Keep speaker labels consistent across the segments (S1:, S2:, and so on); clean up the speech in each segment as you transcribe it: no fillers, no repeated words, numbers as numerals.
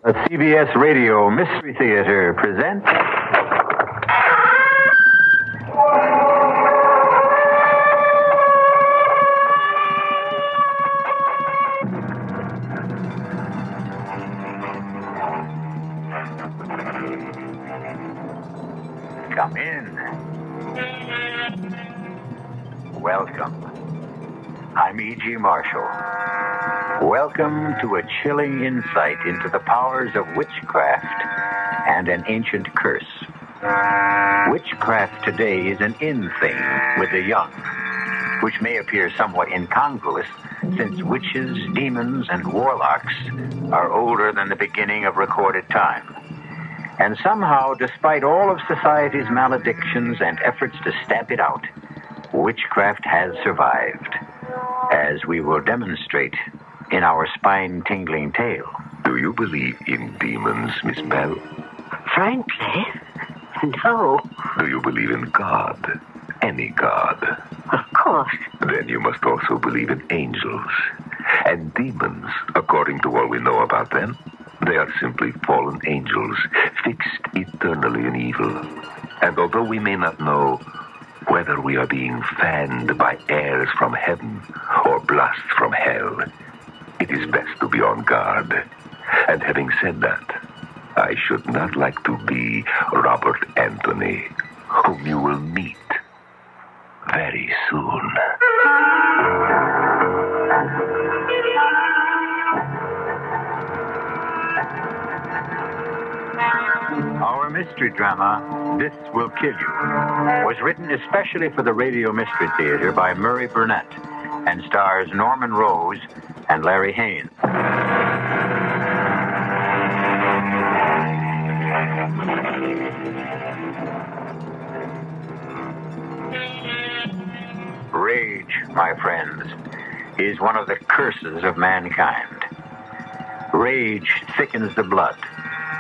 S1: A CBS Radio Mystery Theater presents... Come in. Welcome. I'm E.G. Marshall. Welcome to a chilling insight into the powers of witchcraft and an ancient curse. Witchcraft today is an in thing with the young, which may appear somewhat incongruous since witches, demons, and warlocks are older than the beginning of recorded time. And somehow, despite all of society's maledictions and efforts to stamp it out, witchcraft has survived, as we will demonstrate in our spine-tingling tale.
S2: Do you believe in demons, Miss Bell?
S3: Frankly, no.
S2: Do you believe in God? Any God?
S3: Of course.
S2: Then you must also believe in angels. And demons, according to all we know about them, they are simply fallen angels, fixed eternally in evil. And although we may not know whether we are being fanned by airs from heaven or blasts from hell, it is best to be on guard. And having said that, I should not like to be Robert Anthony, whom you will meet very soon.
S1: Our mystery drama, This Will Kill You, was written especially for the Radio Mystery Theater by Murray Burnett and stars Norman Rose and Larry Haines. Rage, my friends, is one of the curses of mankind. Rage thickens the blood,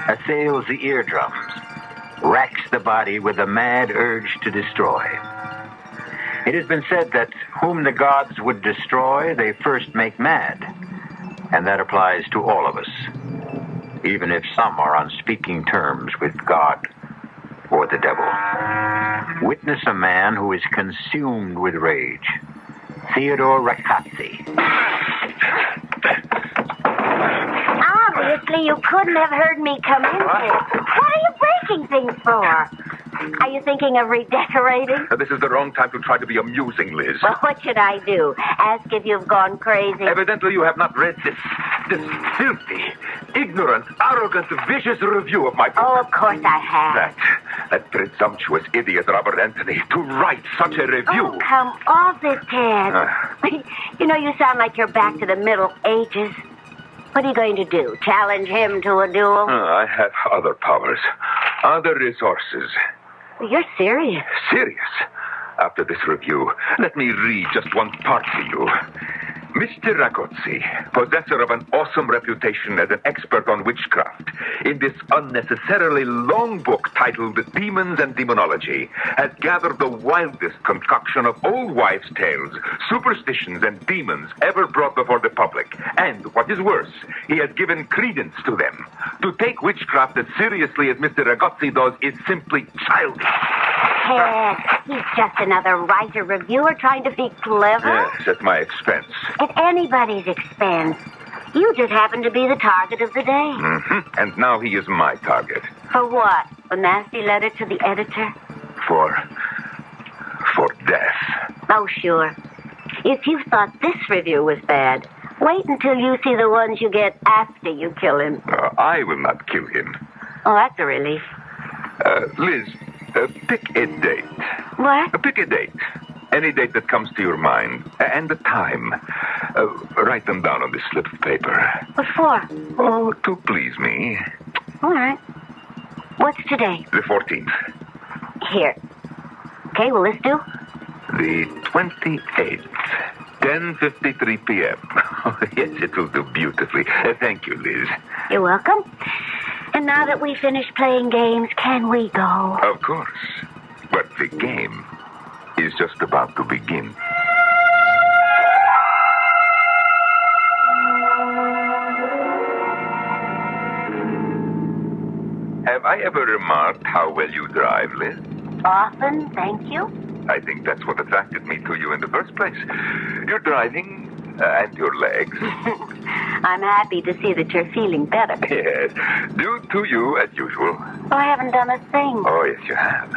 S1: assails the eardrums, racks the body with a mad urge to destroy. It has been said that whom the gods would destroy, they first make mad. And that applies to all of us, even if some are on speaking terms with God or the devil. Witness a man who is consumed with rage. Theodore Ragazzi.
S3: Obviously, you couldn't have heard me come in here. What are you breaking things for? Are you thinking of redecorating?
S2: This is the wrong time to try to be amusing, Liz.
S3: Well, what should I do? Ask if you've gone crazy?
S2: Evidently, you have not read this filthy, ignorant, arrogant, vicious review of my book.
S3: Oh, of course I have.
S2: That presumptuous idiot, Robert Anthony, to write such a review.
S3: Oh, come off it, Ted. You know, you sound like you're back to the Middle Ages. What are you going to do? Challenge him to a duel?
S2: I have other powers, other resources.
S3: You're serious.
S2: Serious? After this review, let me read just one part to you. Mr. Ragazzi, possessor of an awesome reputation as an expert on witchcraft, in this unnecessarily long book titled Demons and Demonology, has gathered the wildest concoction of old wives' tales, superstitions, and demons ever brought before the public. And, what is worse, he has given credence to them. To take witchcraft as seriously as Mr. Ragazzi does is simply childish.
S3: Ted, he's just another writer reviewer trying to be clever.
S2: Yes, at my expense.
S3: At anybody's expense. You just happen to be the target of the day.
S2: Mm-hmm. And now he is my target.
S3: For what? A nasty letter to the editor?
S2: For death.
S3: Oh, sure. If you thought this review was bad, wait until you see the ones you get after you kill him.
S2: I will not kill him.
S3: Oh, that's a relief.
S2: Liz, pick a date.
S3: What?
S2: Pick a date. Any date that comes to your mind. And the time. Write them down on this slip of paper.
S3: What for?
S2: Oh, to please me.
S3: All right. What's today?
S2: The 14th.
S3: Here. Okay, will this do?
S2: The 28th. 10:53 p.m. Oh, yes, it will do beautifully. Thank you, Liz.
S3: You're welcome. And now that we finished playing games, can we go?
S2: Of course. But the game is just about to begin. Have I ever remarked how well you drive, Liz?
S3: Often, thank you.
S2: I think that's what attracted me to you in the first place. Your driving and your legs.
S3: I'm happy to see that you're feeling better.
S2: Yes, due to you as usual.
S3: Oh, I haven't done a thing.
S2: Oh, yes, you have.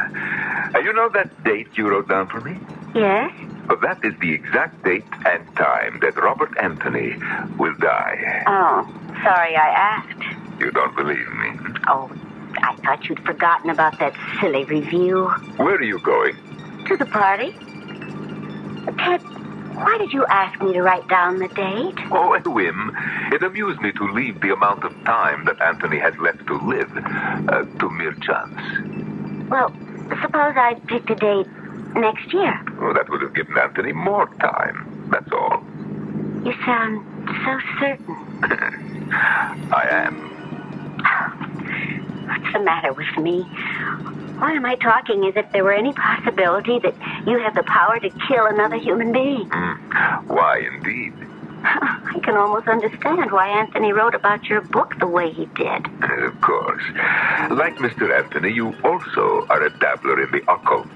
S2: You know that date you wrote down for me?
S3: Yes?
S2: Well, that is the exact date and time that Robert Anthony will die.
S3: Oh, sorry I asked.
S2: You don't believe me?
S3: Oh, I thought you'd forgotten about that silly review.
S2: Where are you going?
S3: To the party. Ted, why did you ask me to write down the date?
S2: Oh, at whim. It amused me to leave the amount of time that Anthony has left to live to mere chance.
S3: Well, suppose I'd picked a date next year.
S2: Oh, that would have given Anthony more time. That's all.
S3: You sound so certain.
S2: I am.
S3: What's the matter with me? Why am I talking as if there were any possibility that you have the power to kill another human being?
S2: Why, indeed.
S3: I can almost understand why Anthony wrote about your book the way he did.
S2: Of course. Like Mr. Anthony, you also are a dabbler in the occult.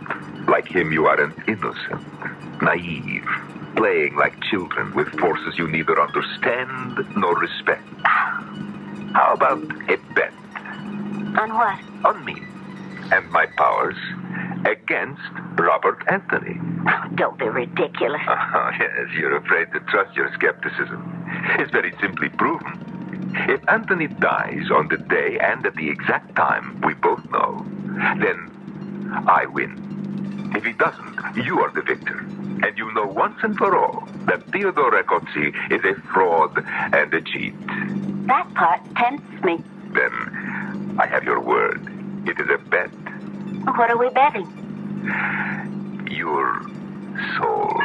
S2: Like him, you are an innocent, naive, playing like children with forces you neither understand nor respect. How about a bet?
S3: On what?
S2: On me and my powers against Robert Anthony.
S3: Don't be ridiculous.
S2: Oh, yes, you're afraid to trust your skepticism. It's very simply proven. If Anthony dies on the day and at the exact time we both know, then I win. If he doesn't, you are the victor. And you know once and for all that Theodore Recozzi is a fraud and a cheat.
S3: That part tempts me.
S2: Then I have your word. It is a bet.
S3: What are we betting?
S2: Your soul.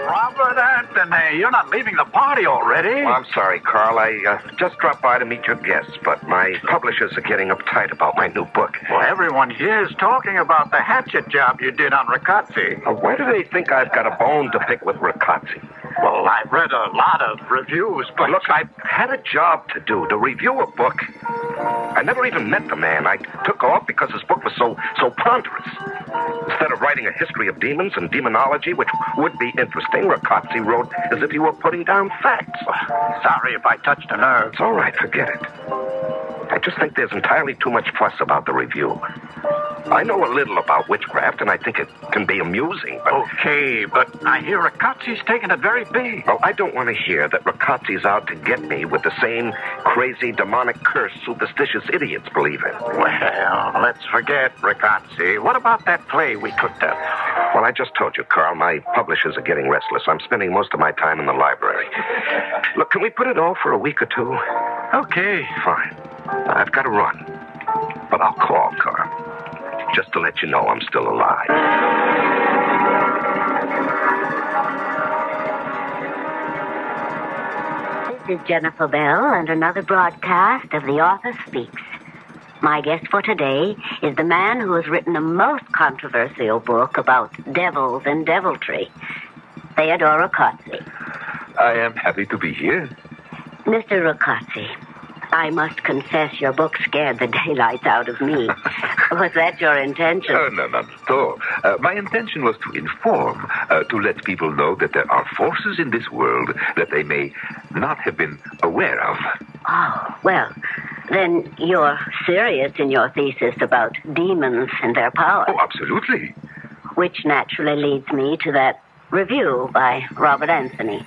S4: Robert Anthony, you're not leaving the party already.
S5: Well, I'm sorry, Carl. I just dropped by to meet your guests, but my publishers are getting uptight about my new book.
S4: Well, everyone here is talking about the hatchet job you did on Recozzi.
S5: Why do they think I've got a bone to pick with Recozzi?
S4: Well, I've read a lot of reviews, but...
S5: Look, I've had a job to do, to review a book. I never even met the man. I took off because his book was so ponderous. Instead of writing a history of demons and demonology, which would be interesting, Recozzi wrote as if he were putting down facts.
S4: Sorry if I touched a nerve.
S5: It's all right, forget it. I just think there's entirely too much fuss about the review. I know a little about witchcraft, and I think it can be amusing, but...
S4: Okay, but I hear Recozzi's taking it very big.
S5: Well, I don't want to hear that Recozzi's out to get me with the same crazy, demonic curse superstitious idiots believe in.
S4: Well, let's forget Recozzi. What about that play we cooked up?
S5: Well, I just told you, Carl, my publishers are getting restless. I'm spending most of my time in the library. Look, can we put it off for a week or two?
S4: Okay.
S5: Fine. I've got to run. But I'll call, Carl. Just to let you know I'm still alive.
S3: This is Jennifer Bell and another broadcast of The Author Speaks. My guest for today is the man who has written the most controversial book about devils and deviltry, Theodore Recozzi.
S2: I am happy to be here.
S3: Mr. Recozzi, I must confess your book scared the daylights out of me. Was that your intention?
S2: No, not at all. My intention was to inform, to let people know that there are forces in this world that they may not have been aware of.
S3: Oh, well, then you're serious in your thesis about demons and their power.
S2: Oh, absolutely.
S3: Which naturally leads me to that review by Robert Anthony.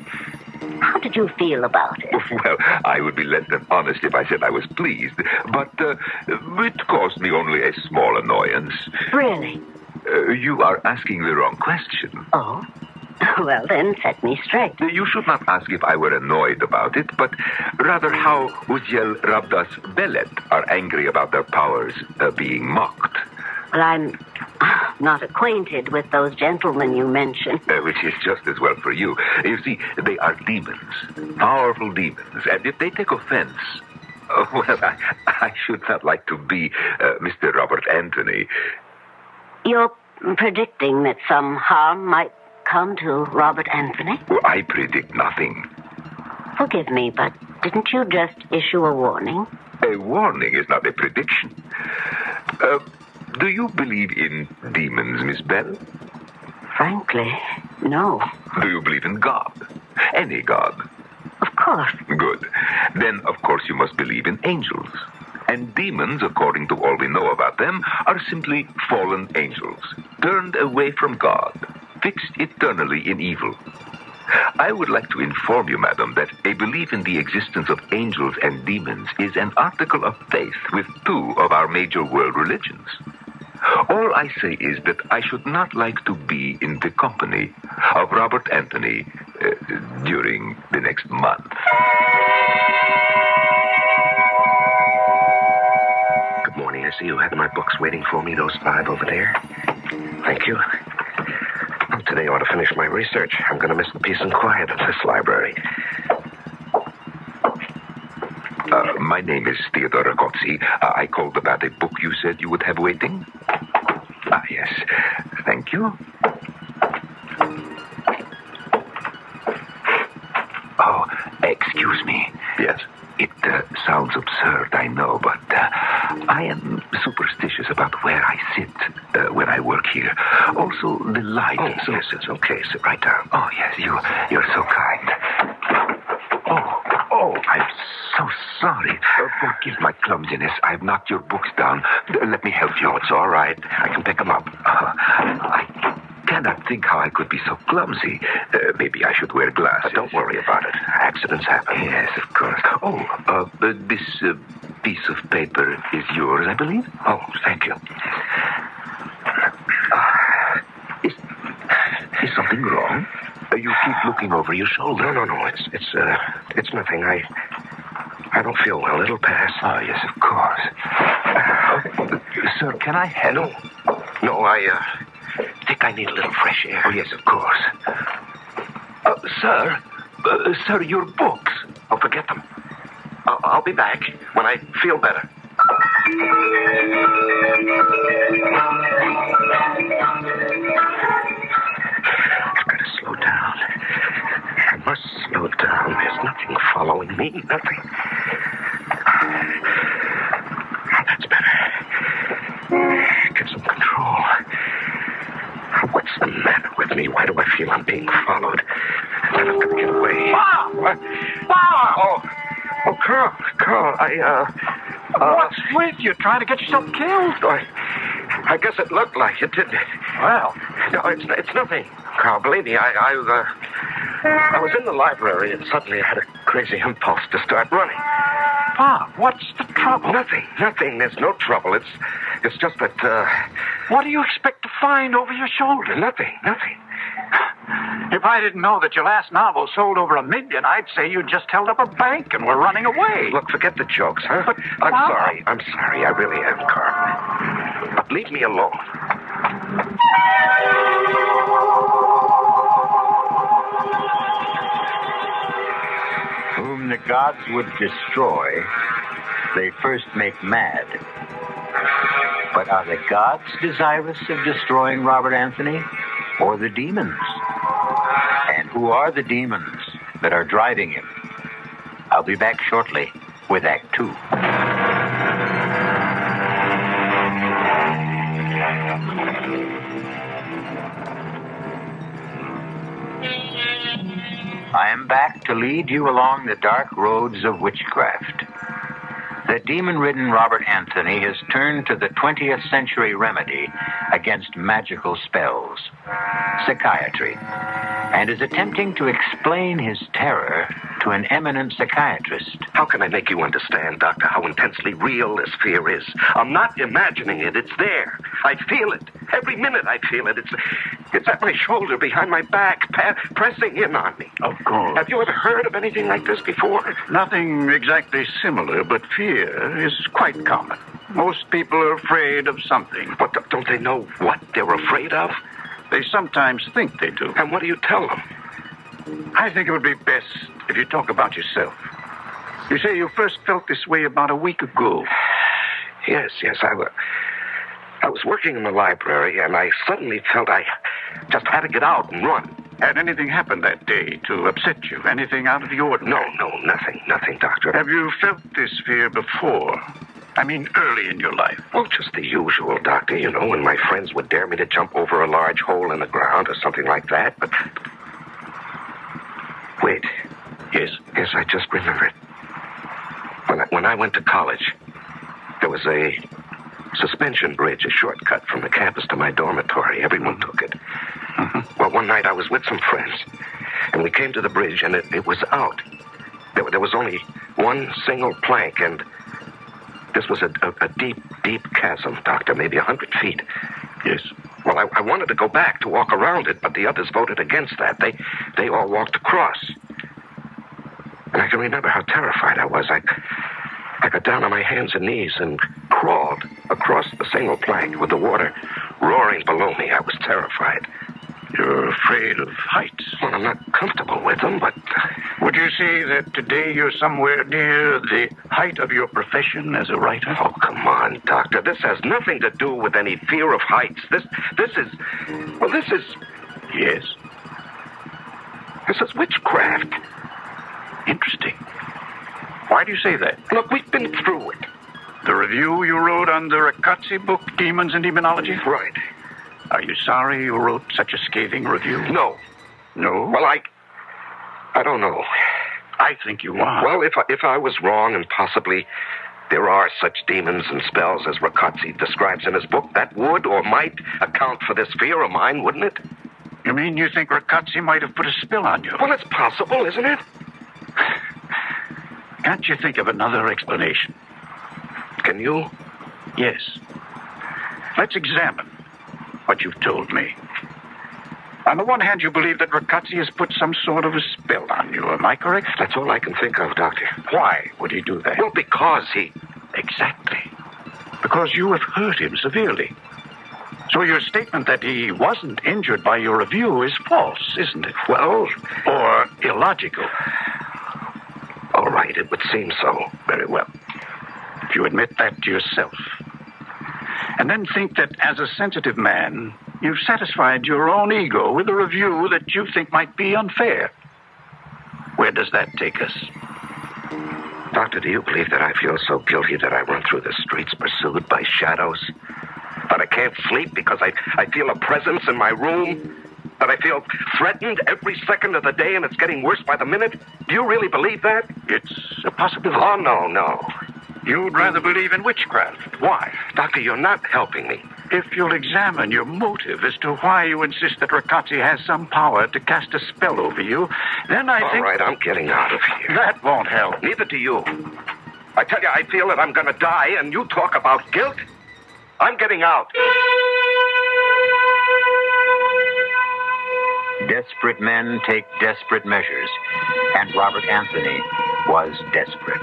S3: How did you feel about it?
S2: Well, I would be less than honest if I said I was pleased, but it caused me only a small annoyance.
S3: Really?
S2: You are asking the wrong question.
S3: Oh? Well, then, set me straight.
S2: You should not ask if I were annoyed about it, but rather how Uziel Rabdas Belet are angry about their powers being mocked.
S3: Well, I'm not acquainted with those gentlemen you mentioned.
S2: Which is just as well for you. You see, they are demons, powerful demons, and if they take offense, well, I should not like to be Mr. Robert Anthony.
S3: You're predicting that some harm might come to Robert Anthony?
S2: Well, I predict nothing.
S3: Forgive me, but didn't you just issue a warning?
S2: A warning is not a prediction. Do you believe in demons, Miss Bell?
S3: Frankly, no.
S2: Do you believe in God? Any God?
S3: Of course.
S2: Good. Then, of course, you must believe in angels. And demons, according to all we know about them, are simply fallen angels, turned away from God, fixed eternally in evil. I would like to inform you, madam, that a belief in the existence of angels and demons is an article of faith with two of our major world religions. All I say is that I should not like to be in the company of Robert Anthony during the next month.
S5: Good morning. I see you have my books waiting for me, those 5 over there. Thank you. Well, today I ought to finish my research. I'm going to miss the peace and quiet of this library.
S2: My name is Theodore Ragozzi. I called about a book you said you would have waiting. Ah, yes. Thank you. Oh, excuse me.
S5: Yes?
S2: It sounds absurd, I know, but I am superstitious about where I sit when I work here. Also, the light.
S5: Oh, yes, it's okay. Sit right down.
S2: Oh, yes, you're so kind. Oh, I'm so sorry. Forgive my clumsiness. I've knocked your books down. Let me help you.
S5: Oh, it's all right. I can pick them up.
S2: I cannot think how I could be so clumsy. Maybe I should wear glasses.
S5: Don't worry about it. Accidents happen.
S2: Yes, of course. Oh, this piece of paper is yours, I believe?
S5: Oh, thank you.
S2: Is something wrong? You keep looking over your shoulder.
S5: No. It's nothing. I don't feel well. It'll pass.
S2: Oh, yes, of course. Sir, can I help?
S5: No, I think I need a little fresh air.
S2: Oh, yes, of course. Sir, your books.
S5: Oh, forget them. I'll be back when I feel better. I've got to slow down. I must slow down. There's nothing following me. Nothing. That's better. Get some control. What's the matter with me? Why do I feel I'm being followed? I've got to get away.
S4: Bob!
S5: Oh, Carl,
S4: What's with you? Trying to get yourself killed?
S5: I guess it looked like it, didn't it?
S4: Well,
S5: No, it's nothing. Carl, believe me, I was in the library and suddenly I had a crazy impulse to start running.
S4: Bob, what's the trouble?
S5: Nothing. There's no trouble. It's just that,
S4: What do you expect to find over your shoulder?
S5: nothing.
S4: If I didn't know that your last novel sold over 1 million, I'd say you just held up a bank and were running away.
S5: Look, forget the jokes, huh?
S4: But,
S5: I'm
S4: Bob.
S5: sorry. I really am, Carl. But leave me alone.
S1: Whom the gods would destroy, they first make mad. But are the gods desirous of destroying Robert Anthony, or the demons? And who are the demons that are driving him? I'll be back shortly with Act 2. I am back to lead you along the dark roads of witchcraft. The demon-ridden Robert Anthony has turned to the 20th century remedy against magical spells, psychiatry, and is attempting to explain his terror to an eminent psychiatrist.
S5: How can I make you understand, Doctor, how intensely real this fear is? I'm not imagining it. It's there. I feel it. Every minute I feel it. It's at my shoulder, behind my back, pressing in on me.
S4: Of course.
S5: Have you ever heard of anything like this before?
S4: Nothing exactly similar, but fear is quite common. Most people are afraid of something.
S5: But don't they know what they're afraid of?
S4: They sometimes think they do.
S5: And what do you tell them?
S4: I think it would be best if you talk about yourself. You say you first felt this way about a week ago.
S5: Yes, I was working in the library, and I suddenly felt I just had to get out and run.
S4: Had anything happened that day to upset you? Anything out of the ordinary?
S5: No, nothing, Doctor.
S4: Have you felt this fear before? I mean, early in your life?
S5: Well, just the usual, Doctor. You know, when my friends would dare me to jump over a large hole in the ground or something like that, but... Wait.
S4: Yes?
S5: Yes, I just remembered. When I went to college, there was a suspension bridge, a shortcut from the campus to my dormitory. Everyone took it. Well, one night I was with some friends, and we came to the bridge, and it was out. There was only one single plank, and this was a deep chasm, Doctor, maybe 100 feet.
S4: Yes.
S5: Well, I wanted to go back to walk around it, but the others voted against that. They all walked across. And I can remember how terrified I was. I got down on my hands and knees and crawled across the single plank with the water roaring below me. I was terrified.
S4: You're afraid of heights?
S5: Well, I'm not comfortable with them, but...
S4: Would you say that today you're somewhere near the height of your profession as a writer?
S5: Oh, come on, Doctor. This has nothing to do with any fear of heights. This is... Well, this is...
S4: Yes?
S5: This is witchcraft.
S4: Interesting. Why do you say that?
S5: Look, we've been through it.
S4: The review you wrote on the Riccozzi book, Demons and Demonology?
S5: Right.
S4: Are you sorry you wrote such a scathing review?
S5: No.
S4: No?
S5: Well, I don't know.
S4: I think you are.
S5: Well, if I was wrong, and possibly there are such demons and spells as Riccozzi describes in his book, that would or might account for this fear of mine, wouldn't it?
S4: You mean you think Riccozzi might have put a spell on you?
S5: Well, it's possible, isn't it?
S4: Can't you think of another explanation?
S5: Can you?
S4: Yes. Let's examine what you've told me. On the one hand, you believe that Riccozzi has put some sort of a spell on you. Am I correct?
S5: That's all I can think of, Doctor.
S4: Why would he do that?
S5: Well, because he...
S4: Exactly. Because you have hurt him severely. So your statement that he wasn't injured by your review is false, isn't it?
S5: Well...
S4: Or illogical.
S5: All right, it would seem so.
S4: Very well. If you admit that to yourself, and then think that as a sensitive man, you've satisfied your own ego with a review that you think might be unfair, where does that take us?
S5: Doctor, do you believe that I feel so guilty that I run through the streets pursued by shadows? That I can't sleep because I feel a presence in my room? That I feel threatened every second of the day and it's getting worse by the minute? Do you really believe that?
S4: It's a possibility.
S5: Oh, no.
S4: You'd rather believe in witchcraft. Why?
S5: Doctor, you're not helping me.
S4: If you'll examine your motive as to why you insist that Riccozzi has some power to cast a spell over you, then I think...
S5: All right, I'm getting out of here.
S4: That won't help.
S5: Neither do you. I tell you, I feel that I'm going to die, and you talk about guilt? I'm getting out.
S1: Desperate men take desperate measures, and Robert Anthony was desperate.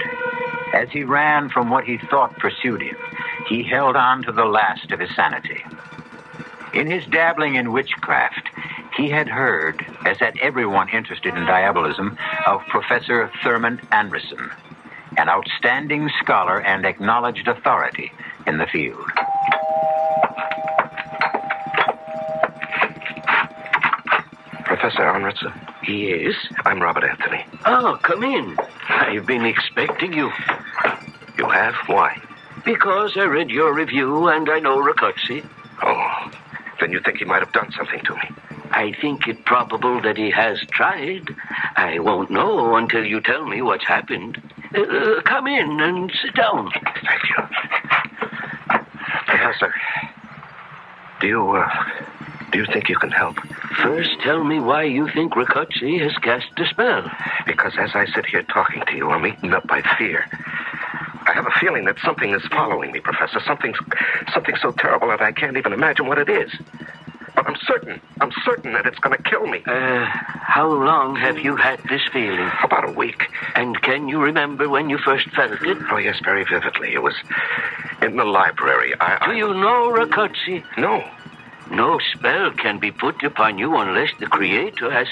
S1: As he ran from what he thought pursued him, he held on to the last of his sanity. In his dabbling in witchcraft, he had heard, as had everyone interested in diabolism, of Professor Thurman Anderson, an outstanding scholar and acknowledged authority in the field.
S5: Professor Anderson?
S6: Yes?
S5: I'm Robert Anthony.
S6: Oh, come in. I've been expecting you.
S5: You have? Why?
S6: Because I read your review and I know Riccozzi.
S5: Oh, then you think he might have done something to me?
S6: I think it probable that he has tried. I won't know until you tell me what's happened. Come in and sit down.
S5: Thank you. Professor, do you think you can help?
S6: First, tell me why you think Riccozzi has cast a spell.
S5: Because as I sit here talking to you, I'm eaten up by fear. I have a feeling that something is following me, Professor. Something so terrible that I can't even imagine what it is. But I'm certain that it's going to kill me.
S6: How long have you had this feeling?
S5: About a week.
S6: And can you remember when you first felt it?
S5: Oh, yes, very vividly. It was in the library.
S6: Do you know Riccozzi?
S5: No.
S6: No spell can be put upon you unless the Creator has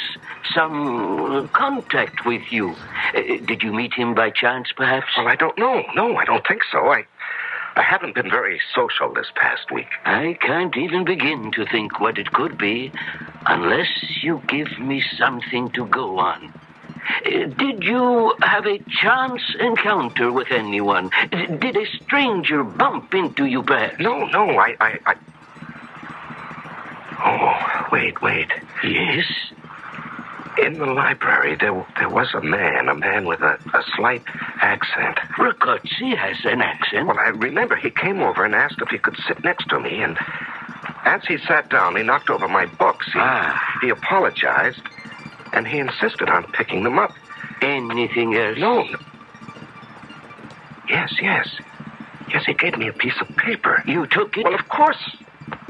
S6: some contact with you. Did you meet him by chance, perhaps?
S5: Well, I don't know. No, I don't think so. I haven't been very social this past week.
S6: I can't even begin to think what it could be unless you give me something to go on. Did you have a chance encounter with anyone? Did a stranger bump into you, perhaps?
S5: No, I... Oh, wait.
S6: Yes?
S5: In the library, there was a man with a slight accent.
S6: Ragazzi has an accent.
S5: Well, I remember he came over and asked if he could sit next to me, and as he sat down, he knocked over my books. He apologized, and he insisted on picking them up.
S6: Anything else?
S5: No. Yes, he gave me a piece of paper.
S6: You took it?
S5: Well, of course.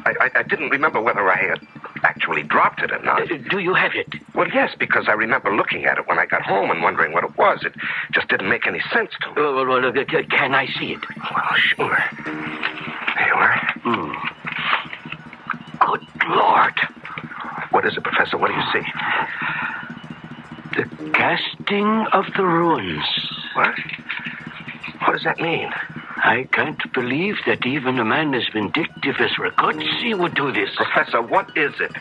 S5: I didn't remember whether I had actually dropped it or not.
S6: Do you have it?
S5: Well, yes, because I remember looking at it when I got home and wondering what it was. It just didn't make any sense to me.
S6: Well, can I see it?
S5: Well, sure. There you are.
S6: Good Lord.
S5: What is it, Professor? What do you see?
S6: The casting of the ruins.
S5: What? What does that mean?
S6: I can't believe that even a man as vindictive as Ragazzi would do this.
S5: Professor, what is it?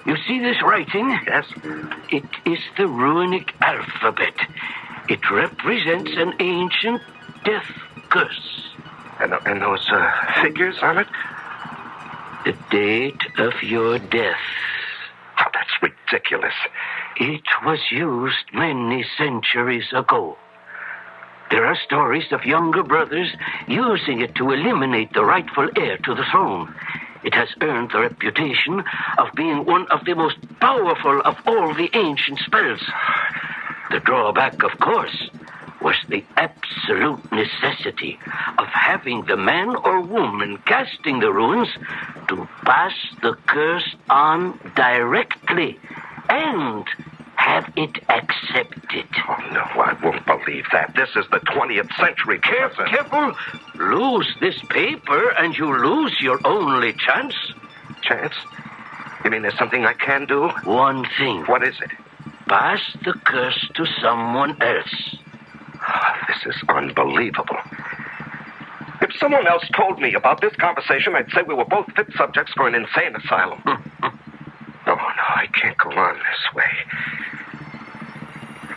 S6: You see this writing?
S5: Yes.
S6: It is the runic alphabet. It represents an ancient death curse.
S5: And those figures on it?
S6: The date of your death.
S5: Oh, that's ridiculous.
S6: It was used many centuries ago. There are stories of younger brothers using it to eliminate the rightful heir to the throne. It has earned the reputation of being one of the most powerful of all the ancient spells. The drawback, of course, was the absolute necessity of having the man or woman casting the runes to pass the curse on directly and have it accepted.
S5: Oh, no, I won't believe that. This is the 20th century.
S6: Careful. Lose this paper and you lose your only chance.
S5: Chance? You mean there's something I can do?
S6: One thing.
S5: What is it?
S6: Pass the curse to someone else.
S5: Oh, this is unbelievable. If someone else told me about this conversation, I'd say we were both fit subjects for an insane asylum. No, I can't go on this way.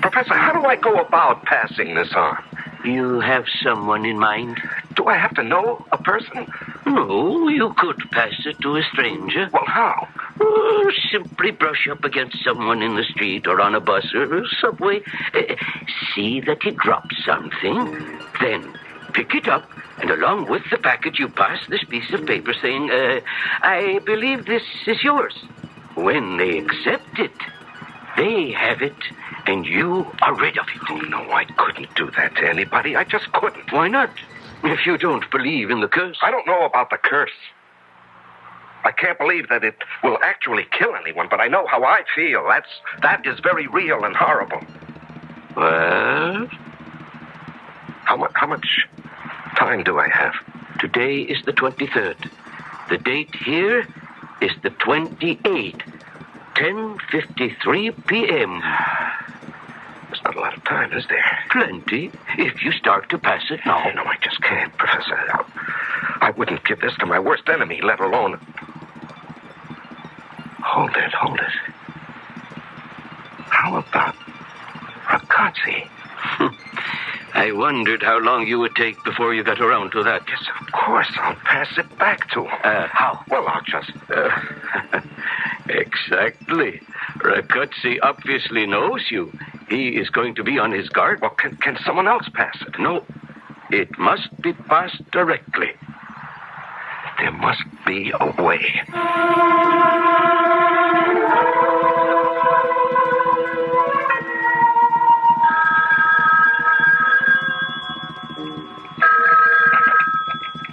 S5: Professor, how do I go about passing this on?
S6: You have someone in mind?
S5: Do I have to know a person?
S6: No, you could pass it to a stranger.
S5: Well, how?
S6: Simply brush up against someone in the street or on a bus or subway. See that he drops something. Then pick it up, and along with the package, you pass this piece of paper saying, I believe this is yours. When they accept it, they have it, and you are rid of it.
S5: Oh, no, I couldn't do that to anybody. I just couldn't.
S6: Why not? If you don't believe in the curse.
S5: I don't know about the curse. I can't believe that it will actually kill anyone, but I know how I feel. That is very real and horrible.
S6: Well?
S5: How much time do I have?
S6: Today is the 23rd. The date here is the 28th. 10:53 p.m.
S5: There's not a lot of time, is there?
S6: Plenty, if you start to pass it now.
S5: No, I just can't, Professor. I wouldn't give this to my worst enemy, let alone... Hold it. How about Ragazzi?
S6: I wondered how long you would take before you got around to that.
S5: Yes, of course. I'll pass it back to him.
S6: How?
S5: Well, I'll just...
S6: Exactly. Ragazzi obviously knows you. He is going to be on his guard.
S5: Well, can someone else pass it?
S6: No. It must be passed directly.
S5: There must be a way.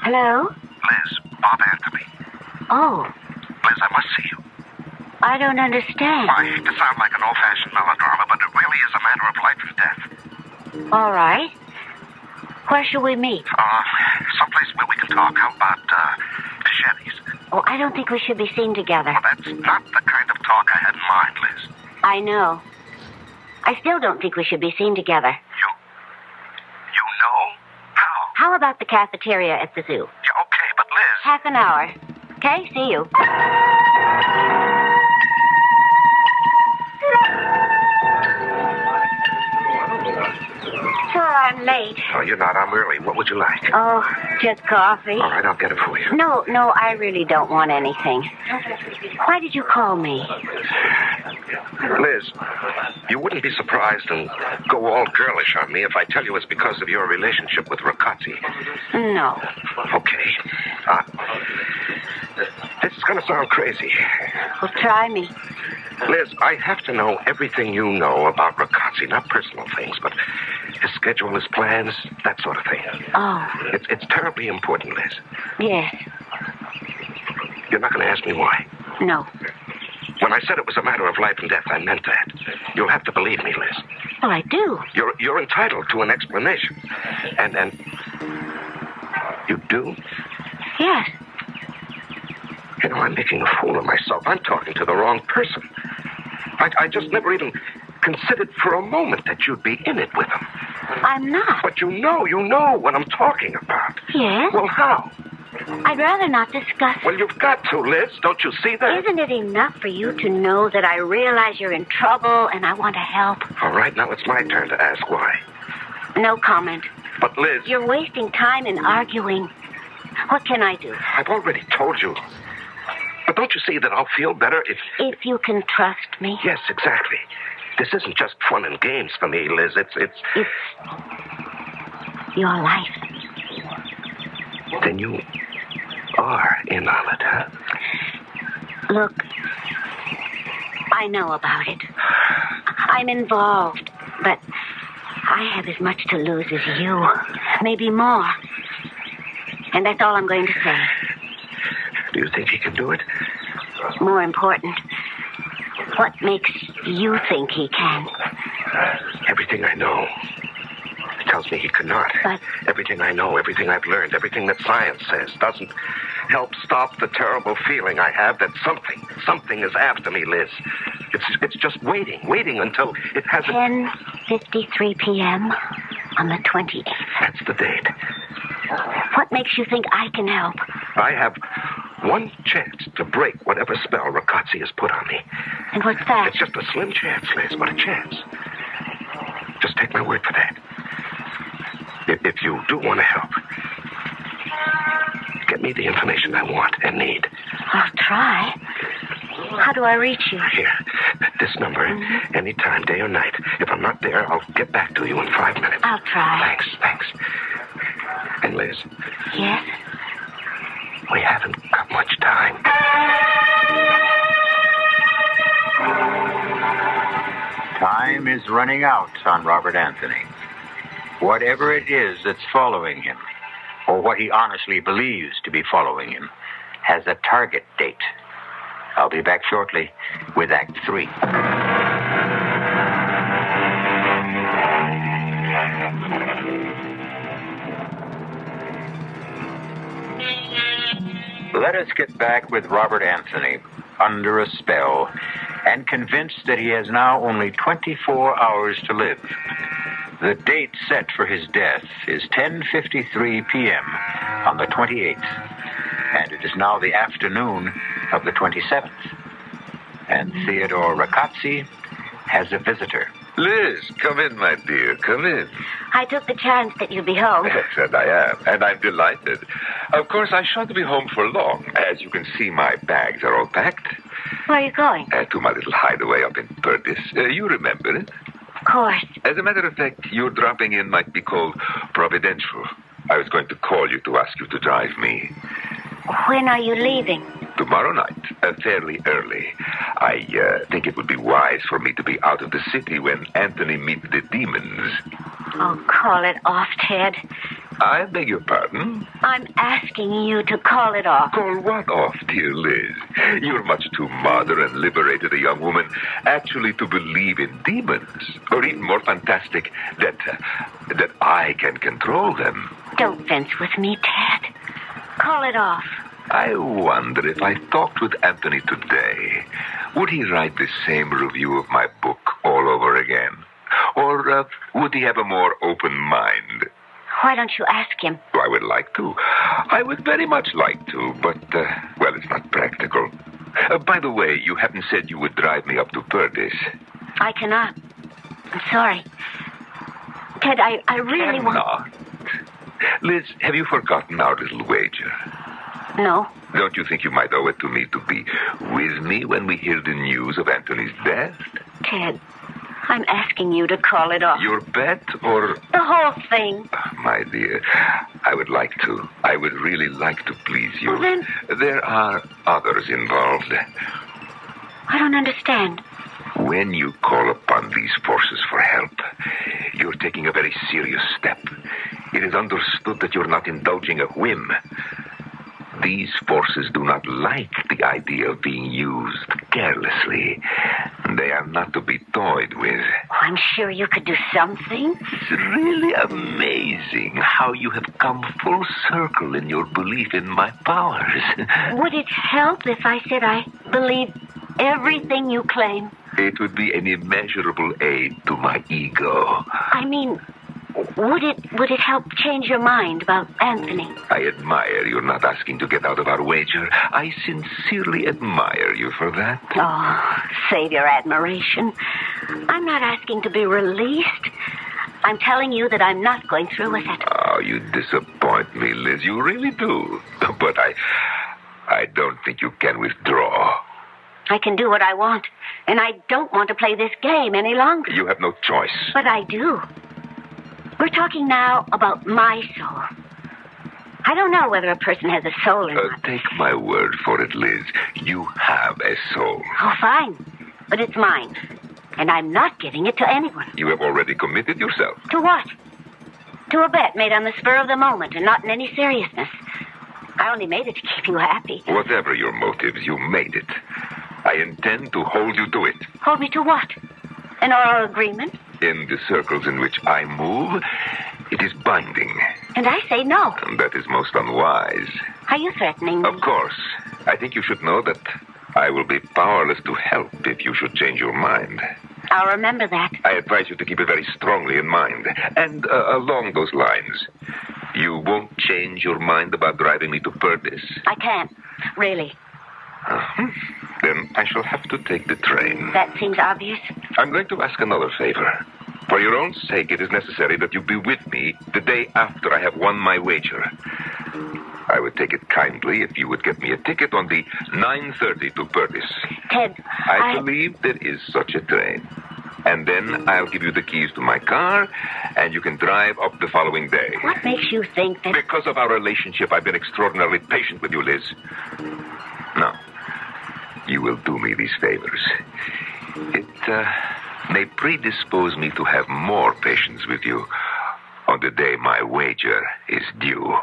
S3: Hello?
S5: Liz, Bob Anthony.
S3: Oh,
S5: Liz, I must see you.
S3: I don't understand.
S5: I hate to sound like an old-fashioned melodrama, but it really is a matter of life and death.
S3: All right. Where shall we meet?
S5: Someplace where we can talk. How about, Fischetti's?
S3: Oh, I don't think we should be seen together.
S5: Well, that's not the kind of talk I had in mind, Liz.
S3: I know. I still don't think we should be seen together.
S5: You know? How?
S3: How about the cafeteria at the zoo?
S5: Yeah, okay, but Liz...
S3: Half an hour. Okay, see you. Sir, I'm late.
S5: Oh, you're not. I'm early. What would you like?
S3: Oh, just coffee.
S5: All right, I'll get it for you.
S3: No, I really don't want anything. Why did you call me?
S5: Liz, you wouldn't be surprised and go all girlish on me if I tell you it's because of your relationship with Rakatsi.
S3: No.
S5: Okay. This is going to sound crazy.
S3: Well, try me.
S5: Liz, I have to know everything you know about Rakatsi. Not personal things, but his schedule, his plans, that sort of thing.
S3: Oh.
S5: It's terribly important, Liz.
S3: Yes.
S5: You're not going to ask me why?
S3: No.
S5: When I said it was a matter of life and death, I meant that. You'll have to believe me, Liz.
S3: Well, I do.
S5: You're entitled to an explanation. And you do?
S3: Yes.
S5: You know, I'm making a fool of myself. I'm talking to the wrong person. I just never even considered for a moment that you'd be in it with him.
S3: I'm not.
S5: But you know what I'm talking about.
S3: Yes?
S5: Well, how?
S3: I'd rather not discuss.
S5: Well, you've got to, Liz. Don't you see that?
S3: Isn't it enough for you to know that I realize you're in trouble and I want to help?
S5: All right, now it's my turn to ask why.
S3: No comment.
S5: But, Liz...
S3: You're wasting time in arguing. What can I do?
S5: I've already told you. But don't you see that I'll feel better if...
S3: If you can trust me?
S5: Yes, exactly. This isn't just fun and games for me, Liz. It's
S3: your life.
S5: Then you are in on it, huh?
S3: Look, I know about it. I'm involved, but I have as much to lose as you. Maybe more. And that's all I'm going to say.
S5: Do you think he can do it?
S3: More important, what makes you think he can?
S5: Everything I know tells me he cannot.
S3: But...
S5: Everything I know, everything I've learned, everything that science says doesn't help stop the terrible feeling I have that something is after me, Liz. It's just waiting until it has
S3: 10:53 p.m. on the 28th.
S5: That's the date.
S3: What makes you think I can help?
S5: I have one chance to break whatever spell Rakatsi has put on me.
S3: And what's that?
S5: It's just a slim chance, Liz, but a chance. Just take my word for that. If you do want to help, get me the information I want and need.
S3: I'll try. How do I reach you?
S5: Here, this number, anytime, day or night. If I'm not there, I'll get back to you in 5 minutes.
S3: I'll try.
S5: Thanks. And Liz?
S3: Yes?
S5: We haven't got much time.
S1: Time is running out on Robert Anthony. Whatever it is that's following him, or what he honestly believes to be following him, has a target date. I'll be back shortly with Act 3. Let us get back with Robert Anthony, under a spell, and convinced that he has now only 24 hours to live. The date set for his death is 10:53 p.m. on the 28th, and it is now the afternoon of the 27th. And Theodore Rakatsi has a visitor.
S2: Liz, come in, my dear, come in.
S3: I took the chance that you'd be home.
S2: Yes, and I am, and I'm delighted. Of course, I shan't be home for long. As you can see, my bags are all packed.
S3: Where are you going?
S2: To my little hideaway up in Perdis. You remember it?
S3: Of course.
S2: As a matter of fact, your dropping in might be called providential. I was going to call you to ask you to drive me.
S3: When are you leaving?
S2: Tomorrow night, fairly early. I think it would be wise for me to be out of the city when Anthony meets the demons.
S3: Oh, call it off, Ted.
S2: I beg your pardon?
S3: I'm asking you to call it off.
S2: Call what off, dear Liz? You're much too modern and liberated a young woman actually to believe in demons. Or even more fantastic, that I can control them.
S3: Don't fence with me, Ted. Call it off.
S2: I wonder if I talked with Anthony today, would he write the same review of my book all over again? Or would he have a more open mind?
S3: Why don't you ask him?
S2: I would like to. I would very much like to, but, well, it's not practical. By the way, you haven't said you would drive me up to Purdy's.
S3: I cannot. I'm sorry. Ted, I really want...
S2: Liz, have you forgotten our little wager?
S3: No.
S2: Don't you think you might owe it to me to be with me when we hear the news of Anthony's death?
S3: Ted, I'm asking you to call it off.
S2: Your bet or...
S3: The whole thing.
S2: My dear, I would like to. I would really like to please you.
S3: Well, then...
S2: There are others involved.
S3: I don't understand.
S2: When you call upon these forces for help, you're taking a very serious step. It is understood that you're not indulging a whim. These forces do not like the idea of being used carelessly. They are not to be toyed with.
S3: Oh, I'm sure you could do something.
S2: It's really amazing how you have come full circle in your belief in my powers.
S3: Would it help if I said I believe everything you claim?
S2: It would be an immeasurable aid to my ego.
S3: I mean, would it help change your mind about Anthony?
S2: I admire you're not asking to get out of our wager. I sincerely admire you for that.
S3: Oh, save your admiration. I'm not asking to be released. I'm telling you that I'm not going through with it.
S2: Oh, you disappoint me, Liz. You really do. But I don't think you can withdraw.
S3: I can do what I want, and I don't want to play this game any longer.
S2: You have no choice.
S3: But I do. We're talking now about my soul. I don't know whether a person has a soul or not.
S2: Take my word for it, Liz. You have a soul.
S3: Oh, fine. But it's mine. And I'm not giving it to anyone.
S2: You have already committed yourself.
S3: To what? To a bet made on the spur of the moment and not in any seriousness. I only made it to keep you happy.
S2: Whatever your motives, you made it. I intend to hold you to it.
S3: Hold me to what? An oral agreement?
S2: In the circles in which I move, it is binding.
S3: And I say no.
S2: And that is most unwise.
S3: Are you threatening me?
S2: Of course. I think you should know that I will be powerless to help if you should change your mind.
S3: I'll remember that.
S2: I advise you to keep it very strongly in mind. And along those lines, you won't change your mind about driving me to Purdy's?
S3: I can't. Really.
S2: Then I shall have to take the train.
S3: That seems obvious.
S2: I'm going to ask another favor. For your own sake, it is necessary that you be with me the day after I have won my wager. I would take it kindly if you would get me a ticket on the 9:30 to Purdy's.
S3: Ted,
S2: I believe there is such a train. And then I'll give you the keys to my car, and you can drive up the following day.
S3: What makes you think that...
S2: Because of our relationship, I've been extraordinarily patient with you, Liz. Now, you will do me these favors. It may predispose me to have more patience with you on the day my wager is due.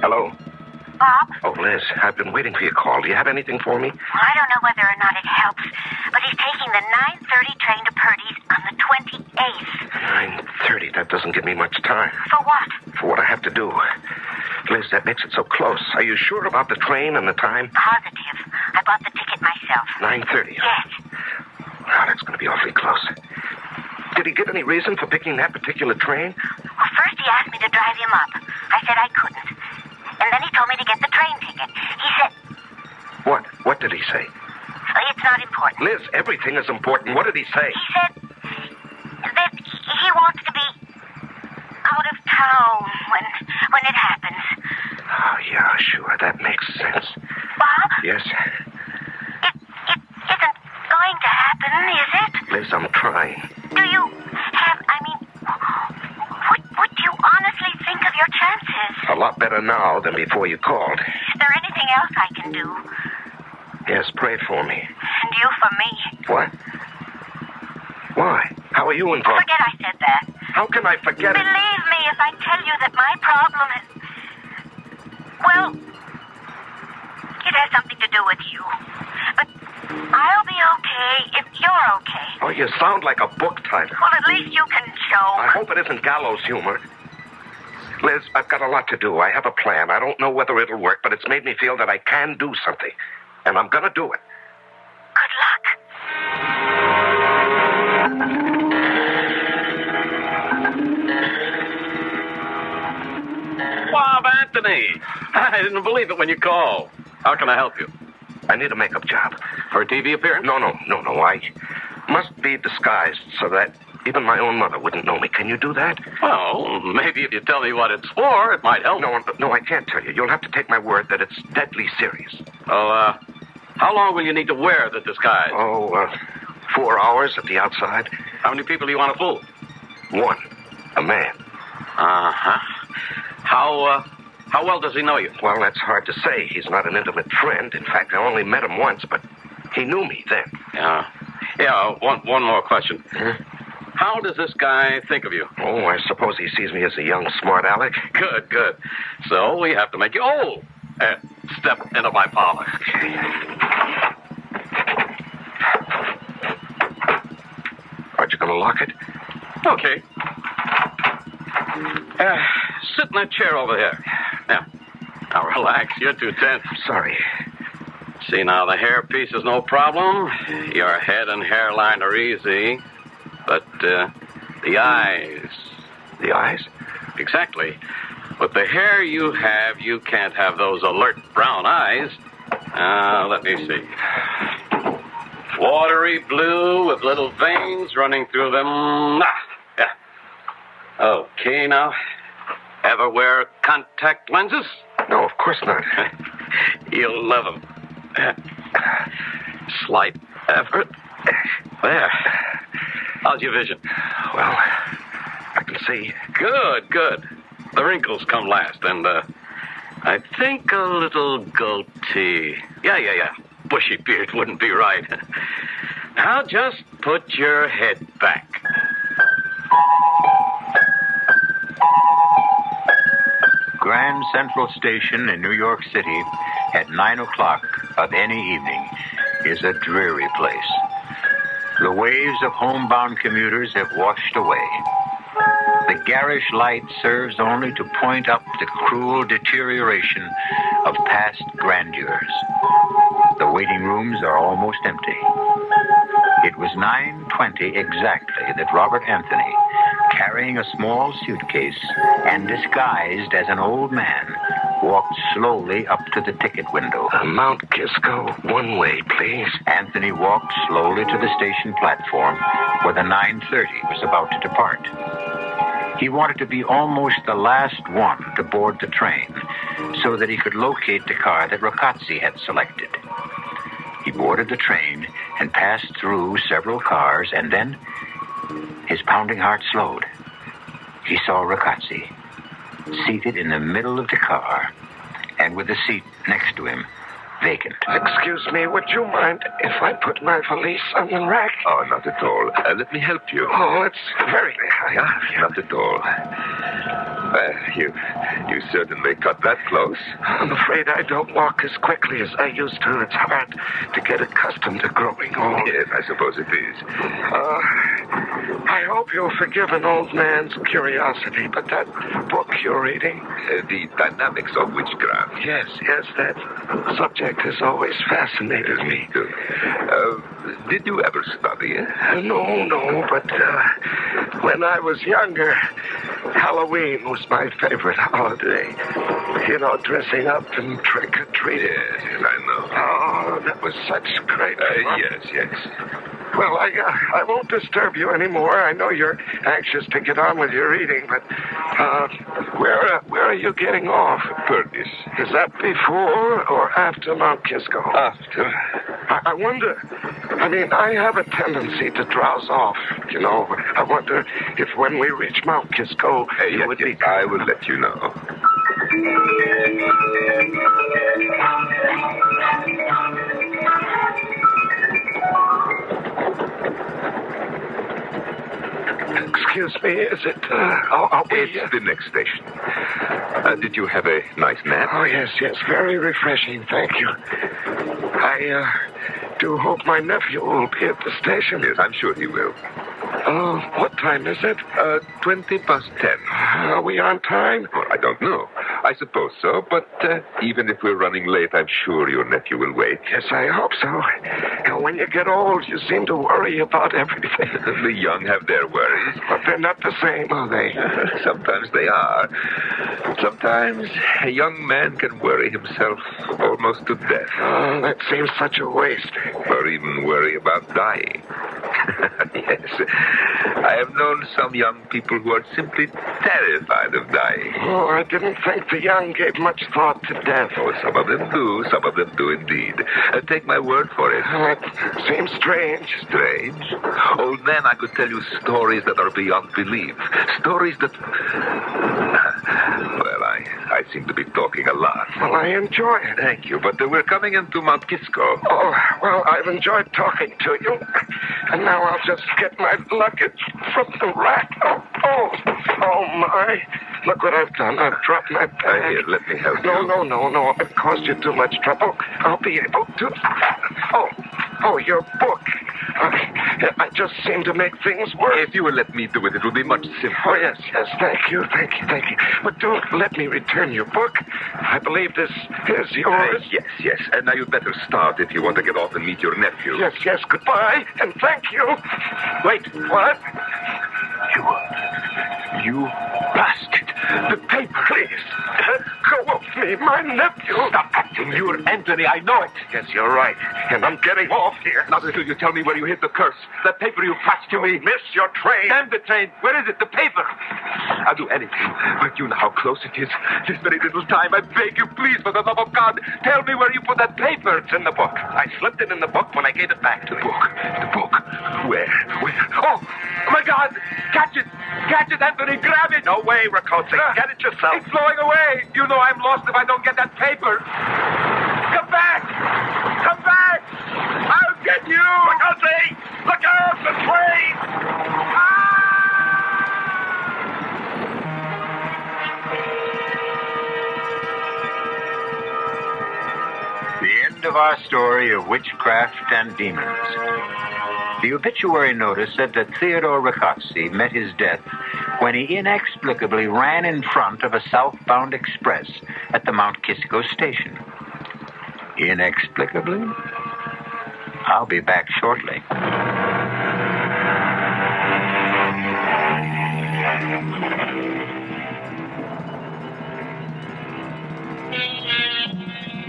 S5: Hello?
S3: Bob?
S5: Oh, Liz, I've been waiting for your call. Do you have anything for me?
S3: Well, I don't know whether or not it helps, but he's taking the 9:30 train to Purdy's on the 28th.
S5: 9:30? That doesn't give me much time.
S3: For what?
S5: For what I have to do. Liz, that makes it so close. Are you sure about the train and the time?
S3: Positive. I bought the ticket myself.
S5: 9:30?
S3: Yes.
S5: Wow, that's going to be awfully close. Did he give any reason for picking that particular train?
S3: Well, first he asked me to drive him up. I said I couldn't. And then he told me to get the train ticket. He said...
S5: What? What did he say?
S3: It's not important.
S5: Liz, everything is important. What did he say?
S3: He said that he wants to be out of town when it happens.
S5: Oh, yeah, sure. That makes sense.
S3: Bob?
S5: Yes?
S3: It isn't going to happen, is it?
S5: Liz, I'm trying.
S3: Do you have, would you honestly think of your chances?
S5: A lot better now than before you called.
S3: Is there anything else I can do?
S5: Yes, pray for me.
S3: And you for me.
S5: What? Why? How are you involved?
S3: Forget I said that.
S5: How can I forget it?
S3: Believe me if I tell you that my problem is... Well, it has something to do with you. But I'll be okay if you're okay.
S5: Oh, you sound like a book title.
S3: Well, at least you can joke.
S5: I hope it isn't gallows humor. Liz, I've got a lot to do. I have a plan. I don't know whether it'll work, but it's made me feel that I can do something. And I'm going to do it.
S3: Good luck.
S7: Bob Anthony! I didn't believe it when you called. How can I help you?
S5: I need a makeup job.
S7: For a TV appearance?
S5: No. I must be disguised so that even my own mother wouldn't know me. Can you do that?
S7: Well, maybe if you tell me what it's for, it might help.
S5: No, I can't tell you. You'll have to take my word that it's deadly serious.
S7: Well, how long will you need to wear the disguise?
S5: 4 hours at the outside.
S7: How many people do you want to fool?
S5: One. A man.
S7: Uh-huh. How well does he know you?
S5: Well, that's hard to say. He's not an intimate friend. In fact, I only met him once, but he knew me then.
S7: Yeah, one more question.
S5: Huh?
S7: How does this guy think of you?
S5: Oh, I suppose he sees me as a young, smart aleck.
S7: Good. So we have to make you old. Step into my parlor.
S5: Aren't you going to lock it?
S7: Okay. Sit in that chair over here. Now relax. You're too tense.
S5: Sorry.
S7: See, now, the hairpiece is no problem. Your head and hairline are easy. But the eyes...
S5: The eyes?
S7: Exactly. With the hair you have, you can't have those alert brown eyes. Let me see. Watery blue with little veins running through them. Yeah. Okay, now. Ever wear contact lenses?
S5: No, of course not.
S7: You'll love them. Slight effort. There. How's your vision?
S5: Well, I can see.
S7: Good. The wrinkles come last, and I think a little goatee. Yeah. Bushy beard wouldn't be right. Now just put your head back.
S1: Grand Central Station in New York City at 9 o'clock of any evening is a dreary place. The waves of homebound commuters have washed away. The garish light serves only to point up the cruel deterioration of past grandeurs. The waiting rooms are almost empty. It was 9:20 exactly that Robert Anthony, carrying a small suitcase and disguised as an old man, walked slowly up to the ticket window.
S5: Mount Kisco, one way, please.
S1: Anthony walked slowly to the station platform where the 9:30 was about to depart. He wanted to be almost the last one to board the train so that he could locate the car that Rocazzi had selected. He boarded the train and passed through several cars, and then his pounding heart slowed. He saw Rocazzi seated in the middle of the car and with the seat next to him vacant.
S5: Excuse me, would you mind if I put my valise on the rack?
S2: Oh, not at all. Let me help you.
S5: Oh, it's very kind of you.
S2: Not at all. You certainly cut that close.
S5: I'm afraid I don't walk as quickly as I used to. It's hard to get accustomed to growing old.
S2: Yes, I suppose it is.
S5: I hope you'll forgive an old man's curiosity, but that book you're reading...
S2: The Dynamics of Witchcraft.
S5: Yes, that subject has always fascinated me.
S2: Did you ever study it?
S5: No, but when I was younger, Halloween was my favorite holiday. You know, dressing up and trick-or-treating.
S2: Yes, I know.
S5: Oh, that was such great fun.
S2: Yes.
S5: Well, I won't disturb you anymore. I know you're anxious to get on with your reading, but where are you getting off?
S2: Purvis.
S5: Is that before or after Mount Kisco?
S2: After.
S5: I wonder. I mean, I have a tendency to drowse off, you know. I wonder if when we reach Mount Kisco, you would be...
S2: I will let you know.
S5: Excuse me, is it...
S2: It's the next station. Did you have a nice nap?
S5: Oh, yes, very refreshing, thank you. I do hope my nephew will be at the station.
S2: Yes, I'm sure he will.
S5: What time is it?
S2: 20 past 10.
S5: Are we on time?
S2: Well, I don't know. I suppose so, but even if we're running late, I'm sure your nephew will wait.
S5: Yes, I hope so. When you get old, you seem to worry about everything.
S2: The young have their worries.
S5: But they're not the same, are they?
S2: Sometimes they are. Sometimes a young man can worry himself almost to death.
S5: Oh, that seems such a waste.
S2: Or even worry about dying. Yes. I have known some young people who are simply terrified of dying.
S5: Oh, I didn't think the young gave much thought to death.
S2: Oh, some of them do. Some of them do indeed. Take my word for it.
S5: Oh, it seems strange.
S2: Strange? Old man, I could tell you stories that are beyond belief. Stories that... Well, I seem to be talking a lot.
S5: Well, I enjoy it.
S2: Thank you, but we're coming into Mount Kisco.
S5: Oh, well, I've enjoyed talking to you. And now I'll just get my luggage from the rack. Oh, my. Look what I've done. I've dropped my bag.
S2: Here, let me help you.
S5: No. It caused you too much trouble. I'll be able to... Oh, your book. I just seem to make things worse.
S2: If you will let me do it, it will be much simpler.
S5: Oh, yes. Thank you. But don't let me return your book. I believe this is yours.
S2: Yes. And now you'd better start if you want to get off and meet your nephew.
S5: Yes. Goodbye, and thank you.
S2: Wait.
S5: What?
S2: You bastard. The paper.
S5: Please, let go of me, my nephew.
S2: Stop acting. You're Anthony. I know it.
S5: Yes, you're right. And I'm getting off here.
S2: Not until you tell me where you hid the curse. That paper you flashed to me.
S5: Miss your train.
S2: Damn the train. Where is it? The paper. I'll do anything. But you know how close it is. This very little time. I beg you, please, for the love of God, tell me where you put that paper.
S5: It's in the book. I slipped it in the book when I gave it back to you.
S2: The book. Where? Oh, my God. Catch it, Anthony. Grab it.
S5: No way, Ricotti. Get it yourself.
S2: It's blowing away. You know I'm lost if I don't get that paper. Come back. I'll get you.
S5: Ricotti, look out, the train.
S1: The end of our story of witchcraft and demons. The obituary notice said that Theodore Riccozzi met his death when he inexplicably ran in front of a southbound express at the Mount Kisco station. Inexplicably? I'll be back shortly.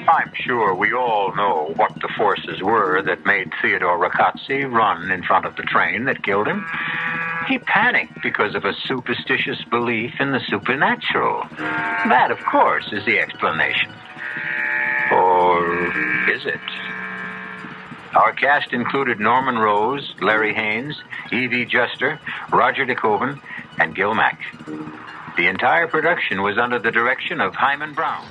S1: I'm sure we all know what the forces were that made Theodore Riccozzi run in front of the train that killed him. He panicked because of a superstitious belief in the supernatural. That, of course, is the explanation. Or is it? Our cast included Norman Rose, Larry Haines, Evie Juster, Roger DeKoven, and Gil Mack. The entire production was under the direction of Hyman Brown.